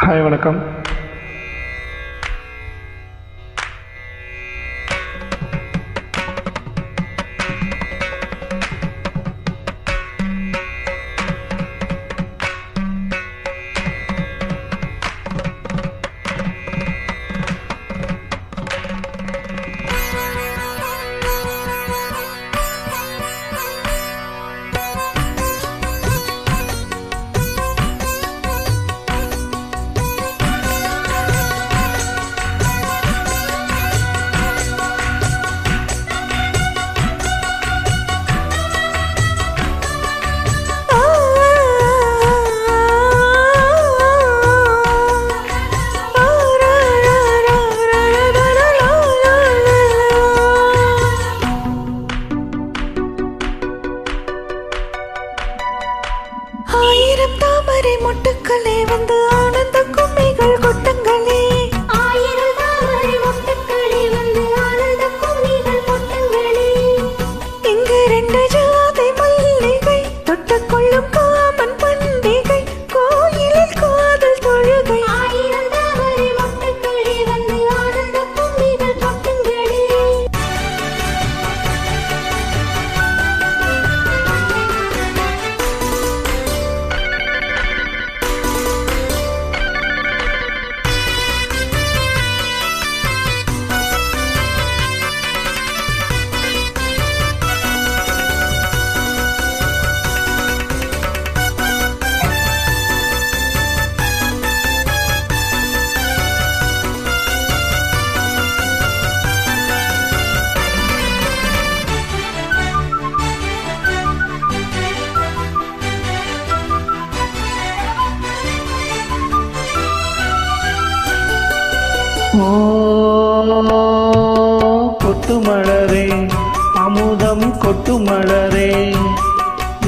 Hi வணக்கம். ஆயிரம் தாமரை மொட்டுக்களே வந்து ஆனந்த கும்மிகள் கொட்டுங்களே. ஆயிரம் தாமரை மொட்டுக்களே வந்து ஆனந்த கும்மிகள் கொட்டுங்களே. இங்கு ரெண்டு ஜாதி மல்லிகை தொட்டுக்கொள்ளும் காமன் பண்டிகை கோயிலில் காதல் தொழுகை. ஆயிரம் தாமரை மொட்டுக்களே வந்து ஆனந்த கும்மிகள் கொட்டுங்களே. ஓ கொட்டு மலரே அமுதம் கொட்டு மலரே,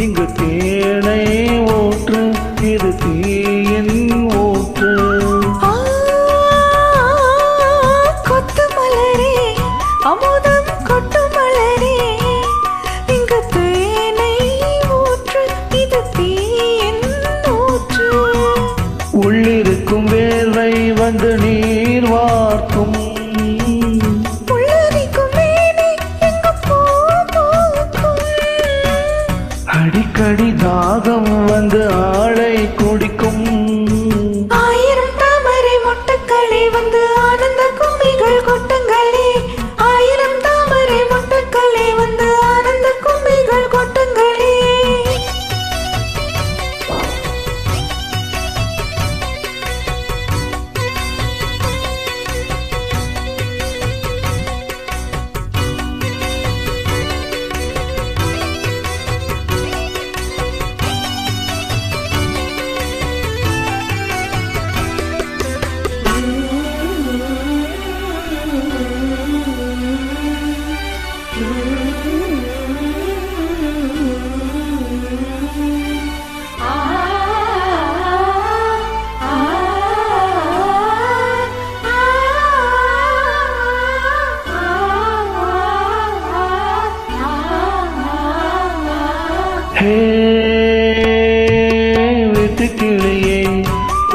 இங்கு தேனை ஊற்று இது தீயின் ஊற்று. கொத்து மலரே அமுதம் கொட்டு மலரே, இங்கு தேனை ஊற்று இது தீயின் ஊற்று. உள்ளிருக்கும் வேர்வை வந்து நீர் வார்க்கும், உள்ளிருக்கும் மேனி எங்கு பூ பூக்கும். அடிக்கடி தாகம் வந்து ஆளை குடிக்கும். ஆயிரம் தாமரை மொட்டுக்களே வந்து ஆனந்த கும்மிகள் கொட்டுங்களே. ஆயிரம் தாமரை மொட்டுக்களே வந்து ஆனந்த கும்மிகள் கொட்டுங்களே. ஹே வீட்டு கிளியே,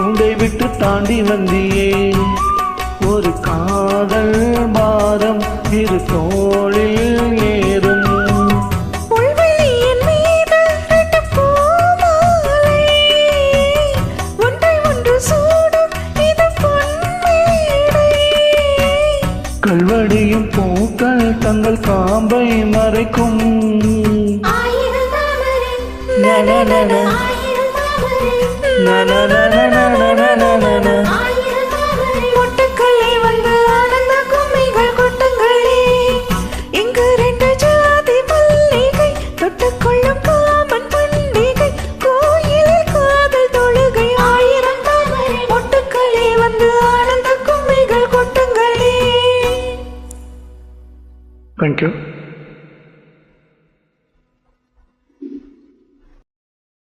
உண்டை விட்டு தாண்டி வந்தியே, ஒரு காதல் பாரம் இரு தோளில் ஏறும். புல்வெளியின் மீது ரெண்டு பூமாலை, ஒன்றை ஒன்று சூடும் இது பொன்மேடை. கல்வடியும் பூக்கள் தங்கள் காம்பை மறைக்கும். ஆயிரம் தாமரை நனநன, ஆயிரம் தாமரை நனநனநனநனநன. ஆயிரம் தாமரை மொட்டுக்களே வந்து ஆனந்த கும்மிகள் கொட்டுங்களே. இங்கு ரெண்டு ஜாதி மல்லிகை தொட்டுக்கொள்ளும் காமன் பண்டிகை கோயிலில் காதல் தொழுகை. ஆயிரம் தாமரை மொட்டுக்களே வந்து ஆனந்த கும்மிகள் கொட்டுங்களே. Thank you.